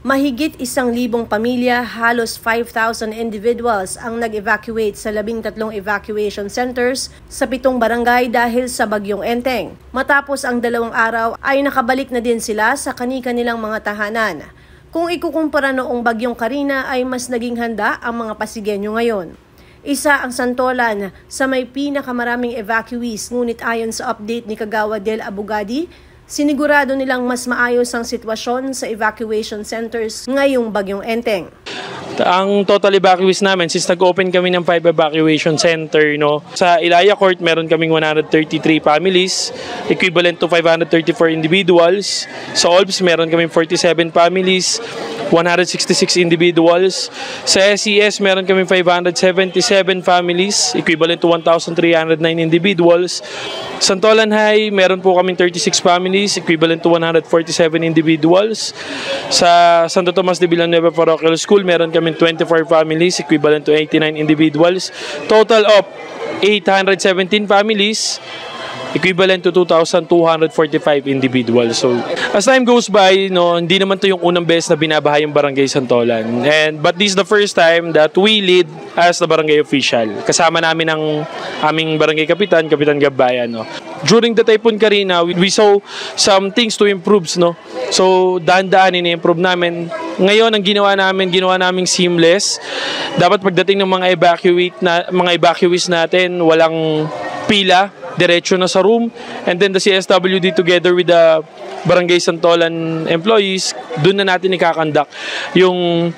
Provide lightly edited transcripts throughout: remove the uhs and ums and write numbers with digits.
Mahigit 1,000 pamilya, halos 5,000 individuals ang nag-evacuate sa 13 evacuation centers sa 7 barangay dahil sa Bagyong Enteng. Matapos ang 2 araw ay nakabalik na din sila sa kani-kanilang mga tahanan. Kung ikukumpara noong Bagyong Karina ay mas naging handa ang mga Pasigueño ngayon. Isa ang Santolan sa may pinakamaraming evacuees, ngunit ayon sa update ni Kagawa Del Abogadi, sinigurado nilang mas maayos ang sitwasyon sa evacuation centers ngayong Bagyong Enteng. Ang total evacuees namin, since nag-open kami ng 5 evacuation center, sa Ilaya Court, meron kaming 133 families, equivalent to 534 individuals. Sa OLPS, meron kaming 47 families, 166 individuals. Sa SES, meron kaming 577 families, equivalent to 1,309 individuals. Santolan High, meron po kaming 36 families, equivalent to 147 individuals. Sa Santo Tomas de Villanueva Parochial School, meron kaming 24 families, equivalent to 89 individuals. Total of 817 families, equivalent to 2,245 individuals. So, as time goes by, hindi naman to yung unang beses na binabaha yung Barangay Santolan. But this is the first time that we lead as the barangay official. Kasama namin ang aming barangay kapitan, Kapitan Gabayan. During the Typhoon Karina, we saw some things to improve. So, dahan-dahan ini-improve namin. Ngayon, ang ginawa namin seamless. Dapat pagdating ng mga evacuees natin, walang pila, diretso na sa room, and then the CSWD together with the Barangay Santolan employees, doon na natin ikakandak yung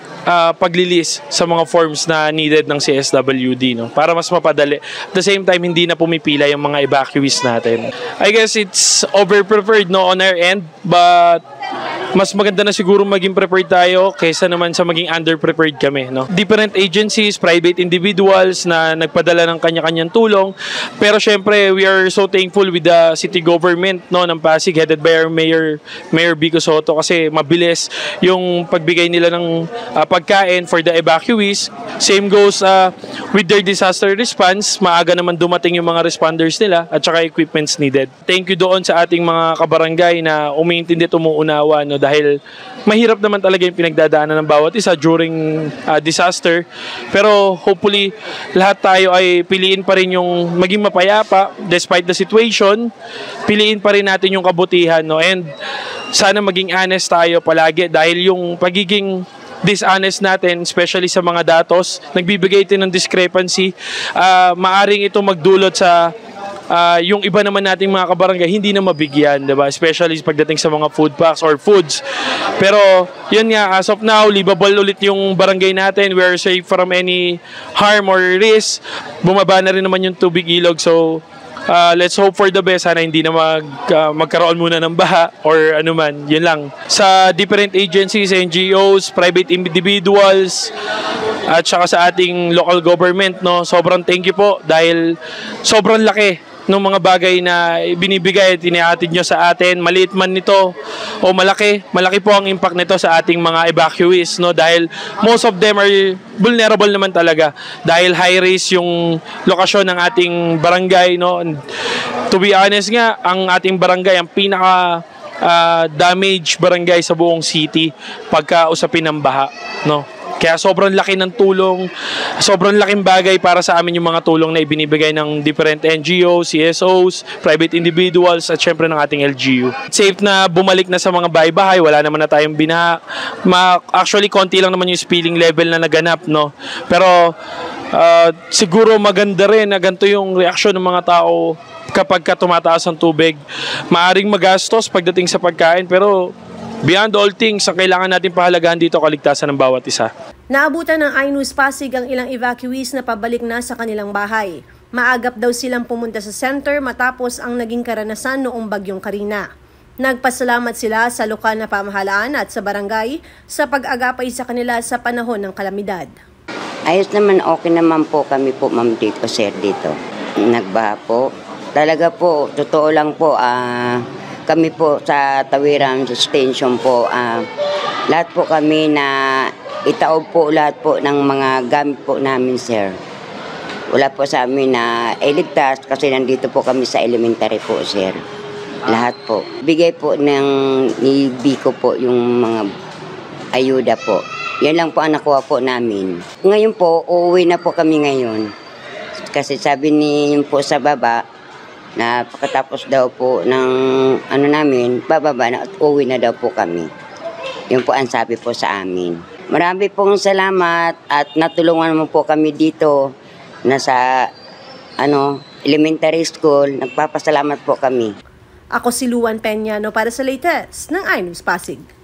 paglilis sa mga forms na needed ng CSWD, para mas mapadali. At the same time, hindi na pumipila yung mga evacuees natin. I guess it's over-prepared on our end, but mas maganda na siguro maging prepared tayo kaysa naman sa maging under-prepared kami. Different agencies, private individuals na nagpadala ng kanya-kanyang tulong. Pero syempre, we are so thankful with the city government ng Pasig, headed by our Mayor Vico Soto, kasi mabilis yung pagbigay nila ng pagkain for the evacuees. Same goes with their disaster response. Maaga naman dumating yung mga responders nila at saka equipments needed. Thank you doon sa ating mga kabarangay na umiintindi at umuunawa, dahil mahirap naman talaga yung pinagdadaanan ng bawat isa during disaster. Pero hopefully, lahat tayo ay piliin pa rin yung maging mapayapa despite the situation. Piliin pa rin natin yung kabutihan. And sana maging honest tayo palagi, dahil yung pagiging dishonest natin, especially sa mga datos, nagbibigay ito ng discrepancy. Maaring ito magdulot sa yung iba naman nating mga kabarangay hindi na mabigyan, diba? Especially pagdating sa mga food packs or foods. Pero yun nga, as of now, livable ulit yung barangay natin. We are safe from any harm or risk. Bumaba na rin naman yung tubig ilog. So let's hope for the best. Sana hindi na magkaroon muna ng baha or anuman. Yun lang. Sa different agencies, NGOs, private individuals, at saka sa ating local government, sobrang thank you po, dahil sobrang laki ng mga bagay na binibigay at inihatid nyo sa atin. Maliit man nito o malaki po ang impact nito sa ating mga evacuees, dahil most of them are vulnerable naman talaga, dahil high risk yung lokasyon ng ating barangay. To be honest nga, ang ating barangay ang pinaka damaged barangay sa buong city pagka usapin ng baha. Kaya sobrang laki ng tulong, sobrang laking bagay para sa amin yung mga tulong na ibinibigay ng different NGOs, CSOs, private individuals, at syempre ng ating LGU. Safe na bumalik na sa mga bahay-bahay, wala naman na tayong binaha. Actually, konti lang naman yung spilling level na naganap, Pero siguro maganda rin na ganito yung reaksyon ng mga tao kapag tumataas ang tubig. Maaring magastos pagdating sa pagkain, pero beyond all things, ang kailangan natin pahalagahan dito, kaligtasan ng bawat isa. Naabutan ng iNews Pasig ang ilang evacuees na pabalik na sa kanilang bahay. Maagap daw silang pumunta sa center matapos ang naging karanasan noong Bagyong Karina. Nagpasalamat sila sa lokal na pamahalaan at sa barangay sa pag-agapay sa kanila sa panahon ng kalamidad. Ayos naman, okay naman po kami po, ma'am, dito, sir, dito. Nagbaha po. Talaga po, totoo lang po, kami po sa Tawiran Suspension po, lahat po kami na itaob po lahat po ng mga gamit po namin, sir. Wala po sa amin na iligtas kasi nandito po kami sa elementary po, sir. Lahat po. Bigay po ni Vico po yung mga ayuda po. Yan lang po ang nakuha po namin. Ngayon po, uuwi na po kami ngayon. Kasi sabi ni yun po sa baba, na pagkatapos daw po ng namin, bababa na at uuwi na daw po kami. Yun po ang sabi po sa amin. Marami pong salamat at natulungan mo po kami dito na sa elementary school. Nagpapasalamat po kami. Ako si Luan Peñano para sa latest ng iNews Pasig.